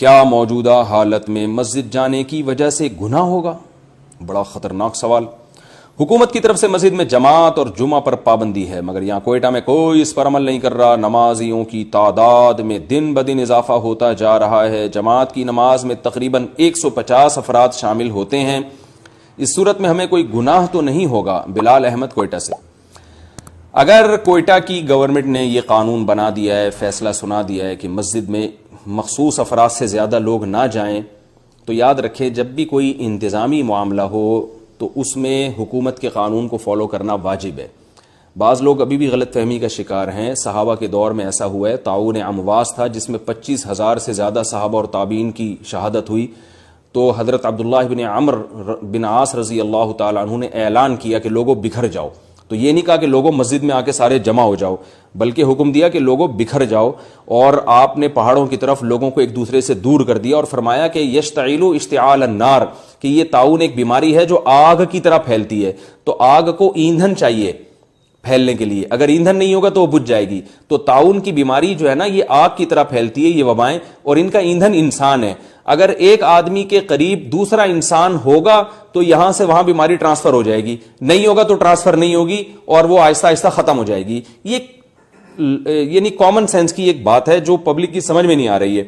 کیا موجودہ حالت میں مسجد جانے کی وجہ سے گناہ ہوگا؟ بڑا خطرناک سوال. حکومت کی طرف سے مسجد میں جماعت اور جمعہ پر پابندی ہے، مگر یہاں کوئٹہ میں کوئی اس پر عمل نہیں کر رہا. نمازیوں کی تعداد میں دن بدن اضافہ ہوتا جا رہا ہے. جماعت کی نماز میں تقریباً 150 افراد شامل ہوتے ہیں. اس صورت میں ہمیں کوئی گناہ تو نہیں ہوگا؟ بلال احمد کوئٹہ سے. اگر کوئٹہ کی گورنمنٹ نے یہ قانون بنا دیا ہے، فیصلہ سنا دیا ہے کہ مسجد میں مخصوص افراد سے زیادہ لوگ نہ جائیں، تو یاد رکھیں جب بھی کوئی انتظامی معاملہ ہو تو اس میں حکومت کے قانون کو فالو کرنا واجب ہے. بعض لوگ ابھی بھی غلط فہمی کا شکار ہیں. صحابہ کے دور میں ایسا ہوا ہے، طاعون امواس تھا جس میں 25,000 سے زیادہ صحابہ اور تابعین کی شہادت ہوئی. تو حضرت عبداللہ بن عمرو بن عاص رضی اللہ تعالیٰ عنہ نے اعلان کیا کہ لوگوں بکھر جاؤ. تو یہ نہیں کہا کہ لوگوں مسجد میں آ کے سارے جمع ہو جاؤ، بلکہ حکم دیا کہ لوگوں بکھر جاؤ. اور آپ نے پہاڑوں کی طرف لوگوں کو ایک دوسرے سے دور کر دیا اور فرمایا کہ یشتعل اشتعال النار، کہ یہ طاعون ایک بیماری ہے جو آگ کی طرح پھیلتی ہے. تو آگ کو ایندھن چاہیے پھیلنے کے لیے، اگر ایندھن نہیں ہوگا تو وہ بجھ جائے گی. تو طاعون کی بیماری جو ہے نا یہ آگ کی طرح پھیلتی ہے، یہ وبائیں، اور ان کا ایندھن انسان ہے. اگر ایک آدمی کے قریب دوسرا انسان ہوگا تو یہاں سے وہاں بیماری ٹرانسفر ہو جائے گی، نہیں ہوگا تو ٹرانسفر نہیں ہوگی اور وہ آہستہ آہستہ ختم ہو جائے گی. یہ یعنی کامن سینس کی ایک بات ہے جو پبلک کی سمجھ میں نہیں آ رہی ہے.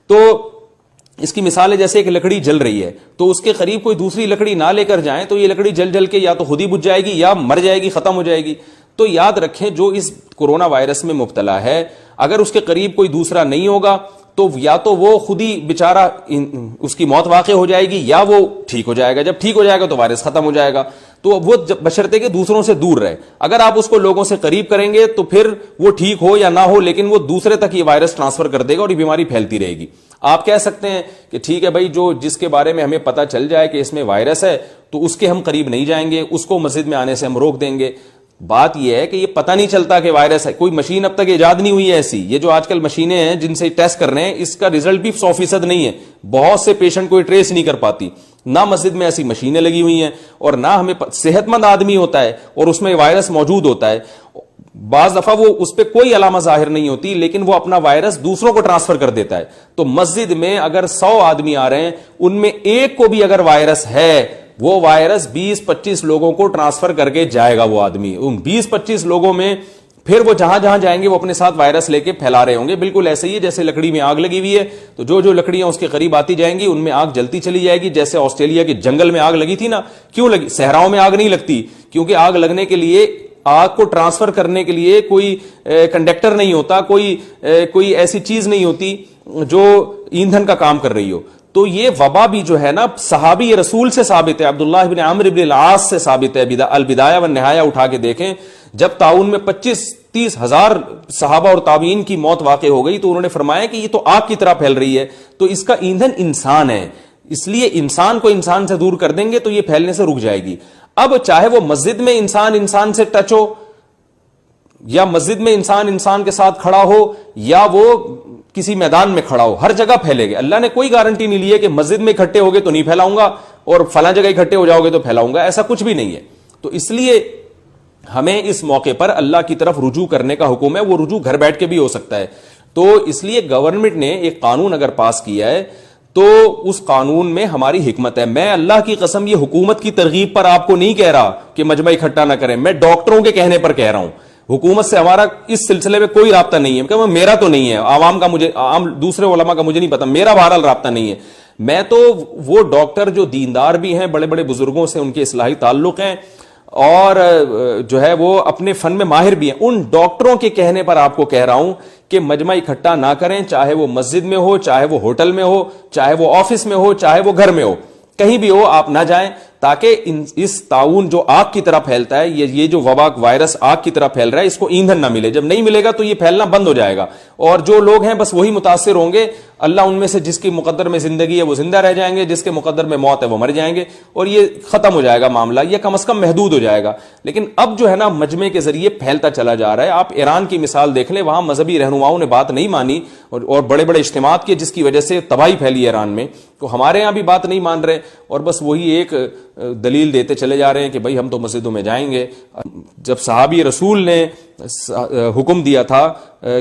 تو اس کی مثال ہے جیسے ایک لکڑی جل رہی ہے تو اس کے قریب کوئی دوسری لکڑی نہ لے کر جائیں تو یہ لکڑی جل جل کے یا تو خود ہی بجھ جائے گی یا مر جائے گی، ختم ہو جائے گی. تو یاد رکھیں جو اس کورونا وائرس میں مبتلا ہے اگر اس کے قریب کوئی دوسرا نہیں ہوگا تو یا تو وہ خود ہی بیچارہ اس کی موت واقع ہو جائے گی یا وہ ٹھیک ہو جائے گا. جب ٹھیک ہو جائے گا تو وائرس ختم ہو جائے گا. تو وہ بشرطے کہ دوسروں سے دور رہے. اگر آپ اس کو لوگوں سے قریب کریں گے تو پھر وہ ٹھیک ہو یا نہ ہو لیکن وہ دوسرے تک یہ وائرس ٹرانسفر کر دے گا اور یہ بیماری پھیلتی رہے گی. آپ کہہ سکتے ہیں کہ ٹھیک ہے بھائی جس کے بارے میں ہمیں پتہ چل جائے کہ اس میں وائرس ہے تو اس کے ہم قریب نہیں جائیں گے، اس کو مسجد میں آنے سے ہم روک دیں گے. بات یہ ہے کہ یہ پتہ نہیں چلتا کہ وائرس ہے، کوئی مشین اب تک ایجاد نہیں ہوئی ہے ایسی. یہ جو آج کل مشینیں ہیں جن سے ٹیسٹ کر رہے ہیں اس کا رزلٹ بھی 100% نہیں ہے. بہت سے پیشنٹ کو ٹریس نہیں کر پاتی. نہ مسجد میں ایسی مشینیں لگی ہوئی ہیں اور نہ ہمیں صحت مند آدمی ہوتا ہے اور اس میں وائرس موجود ہوتا ہے. بعض دفعہ وہ اس پہ کوئی علامہ ظاہر نہیں ہوتی لیکن وہ اپنا وائرس دوسروں کو ٹرانسفر کر دیتا ہے. تو مسجد میں اگر 100 آدمی آ رہے ہیں ان میں ایک کو بھی اگر وائرس ہے وہ وائرس 20-25 لوگوں کو ٹرانسفر کر کے جائے گا. وہ آدمی ان 20-25 لوگوں میں پھر وہ جہاں جہاں جائیں گے وہ اپنے ساتھ وائرس لے کے پھیلا رہے ہوں گے. بالکل ایسے ہی ہے جیسے لکڑی میں آگ لگی ہوئی ہے تو جو لکڑیاں اس کے قریب آتی جائیں گی ان میں آگ جلتی چلی جائے گی. جیسے آسٹریلیا کے جنگل میں آگ لگی تھی نا، کیوں لگی؟ صحراؤں میں آگ نہیں لگتی کیونکہ آگ لگنے کے لیے آگ کو ٹرانسفر کرنے کے لیے کوئی کنڈکٹر نہیں ہوتا، کوئی ایسی چیز نہیں ہوتی جو ایندھن کا کام کر رہی ہو. تو یہ وبا بھی جو ہے نا صحابی رسول سے ثابت ہے، عبداللہ بن عمرو بن العاص سے ثابت ہے. البدایہ والنہایہ اٹھا کے دیکھیں، جب طاعون میں 25-30 ہزار صحابہ اور تابعین کی موت واقع ہو گئی تو انہوں نے فرمایا کہ یہ تو آگ کی طرح پھیل رہی ہے، تو اس کا ایندھن انسان ہے، اس لیے انسان کو انسان سے دور کر دیں گے تو یہ پھیلنے سے رک جائے گی. اب چاہے وہ مسجد میں انسان سے ٹچ ہو یا مسجد میں انسان کے ساتھ کھڑا ہو یا وہ کسی میدان میں کھڑا ہو، ہر جگہ پھیلے گا. اللہ نے کوئی گارنٹی نہیں لی ہے کہ مسجد میں اکٹھے ہوگے تو نہیں پھیلاؤں گا اور فلاں جگہ اکٹھے ہو جاؤ گے تو پھیلاؤں گا، ایسا کچھ بھی نہیں ہے. تو اس لیے ہمیں اس موقع پر اللہ کی طرف رجوع کرنے کا حکم ہے. وہ رجوع گھر بیٹھ کے بھی ہو سکتا ہے. تو اس لیے گورنمنٹ نے ایک قانون اگر پاس کیا ہے تو اس قانون میں ہماری حکمت ہے. میں اللہ کی قسم یہ حکومت کی ترغیب پر آپ کو نہیں کہہ رہا کہ مجمع اکٹھا نہ کریں، میں ڈاکٹروں کے کہنے پر کہہ رہا ہوں. حکومت سے ہمارا اس سلسلے میں کوئی رابطہ نہیں ہے، کہ میرا تو نہیں ہے، عوام کا مجھے، عام دوسرے علماء کا مجھے نہیں پتا، میرا بہرحال رابطہ نہیں ہے. میں تو وہ ڈاکٹر جو دیندار بھی ہیں، بڑے بڑے بزرگوں سے ان کے اصلاحی تعلق ہیں اور جو ہے وہ اپنے فن میں ماہر بھی ہیں، ان ڈاکٹروں کے کہنے پر آپ کو کہہ رہا ہوں کہ مجمع اکٹھا نہ کریں، چاہے وہ مسجد میں ہو، چاہے وہ ہوٹل میں ہو، چاہے وہ آفس میں ہو، چاہے وہ گھر میں ہو، کہیں بھی ہو آپ نہ جائیں، تاکہ اس طاعون جو آگ کی طرح پھیلتا ہے، یہ جو وبا وائرس آگ کی طرح پھیل رہا ہے، اس کو ایندھن نہ ملے. جب نہیں ملے گا تو یہ پھیلنا بند ہو جائے گا اور جو لوگ ہیں بس وہی متاثر ہوں گے. اللہ ان میں سے جس کی مقدر میں زندگی ہے وہ زندہ رہ جائیں گے، جس کے مقدر میں موت ہے وہ مر جائیں گے اور یہ ختم ہو جائے گا معاملہ، یہ کم از کم محدود ہو جائے گا. لیکن اب جو ہے نا مجمع کے ذریعے پھیلتا چلا جا رہا ہے. آپ ایران کی مثال دیکھ لیں، وہاں مذہبی رہنماؤں نے بات نہیں مانی اور بڑے بڑے اجتماعات کیے جس کی وجہ سے تباہی پھیلی ایران میں. تو ہمارے یہاں بھی بات نہیں مان رہے اور بس وہی ایک دلیل دیتے چلے جا رہے ہیں کہ بھائی ہم تو مسجدوں میں جائیں گے. جب صحابی رسول نے حکم دیا تھا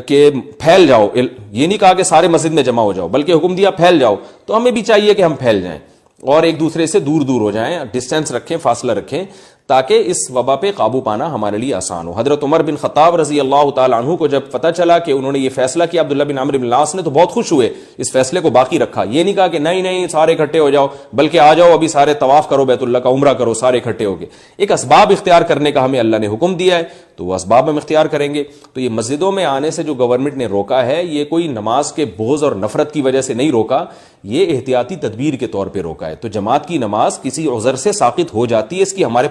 کہ پھیل جاؤ، یہ نہیں کہا کہ سارے مسجد میں جمع ہو جاؤ، بلکہ حکم دیا پھیل جاؤ، تو ہمیں بھی چاہیے کہ ہم پھیل جائیں اور ایک دوسرے سے دور دور ہو جائیں، ڈسٹینس رکھیں، فاصلہ رکھیں، تاکہ اس وبا پہ قابو پانا ہمارے لیے آسان ہو. حضرت عمر بن خطاب رضی اللہ تعالیٰ عنہ کو جب پتہ چلا کہ انہوں نے یہ فیصلہ کیا عبداللہ بن عمرو بن العاص نے، تو بہت خوش ہوئے، اس فیصلے کو باقی رکھا. یہ نہیں کہا کہ نہیں سارے اکٹھے ہو جاؤ، بلکہ آ جاؤ ابھی سارے طواف کرو، بیت اللہ کا عمرہ کرو، سارے اکٹھے ہو گئے. ایک اسباب اختیار کرنے کا ہمیں اللہ نے حکم دیا ہے، تو وہ اسباب ہم اختیار کریں گے. تو یہ مسجدوں میں آنے سے جو گورنمنٹ نے روکا ہے، یہ کوئی نماز کے بوجھ اور نفرت کی وجہ سے نہیں روکا، یہ احتیاطی تدبیر کے طور پہ روکا ہے. تو جماعت کی نماز کسی عذر سے ساقط ہو جاتی ہے، اس کی ہمارے